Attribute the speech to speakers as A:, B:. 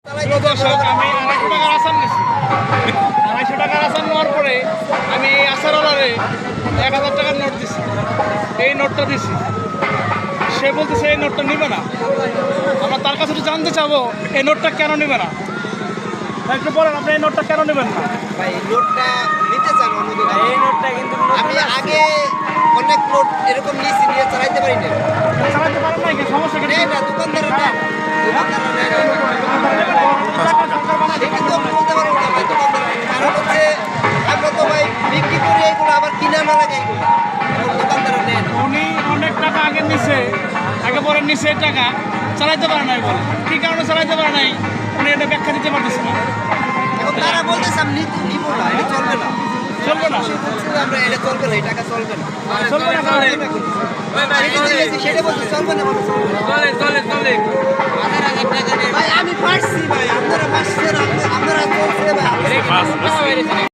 A: দর্শক, আমি 250 টাকার আচার নিচ্ছি। 250 টাকার আচার নেওয়ার পরে আমি এই আচারওয়ালারে 1000 টাকার নোট দিচ্ছি। এই নোটটা দিচ্ছি, সে বলতেছে এই নোটটা নিবে না। আমরা তার কাছে একটু জানতে চাবো এই নোটটা কেন নিবে না। একটু বলেন আপনি এই নোটটা কেন নেবেন না?
B: ভাই নোটটা নিতে চান অনুমতি নাই।
C: এই নোটটা কিন্তু
B: আমি আগে অনেক নোট এরকম নিয়েছি, নিয়ে চালাইতে পারি না।
A: চালাতে পারেন না, কি সমস্যা কি?
B: নেয় না, দোকানদাররা নেয় না। দোকানদাররা নেয় না। সেটা তো আমি বলতে পারবো না ভাই, দোকানদাররা। কারণ হচ্ছে আমরা তো ভাই বিক্রি করি এইগুলো, আবার কিনা না লাগে এইগুলো। এখন দোকানদাররা নেয় না।
A: উনি অনেক টাকা আগে নিছে, আগে পরে নিছে এই টাকা চালাইতে পারে নাই বলে। কি কারণে চালাইতে পারে নাই উনি এটা ব্যাখ্যা দিতে পারতেছে না।
B: এখন তারা বলতেছে আমি নিবো না, এটা চলবে না।
A: চলবে না,
B: সে বলছে আমরা এটা চলবে না, এই টাকা চলবে না।
A: চলবে না কারণে
B: সেটা বলছে চলবে না, মানে চলবে না।
C: চলে
B: ভাই আমি পারছি ভাই, আপনারা পারছেন, আপনারা চলছে ভাই।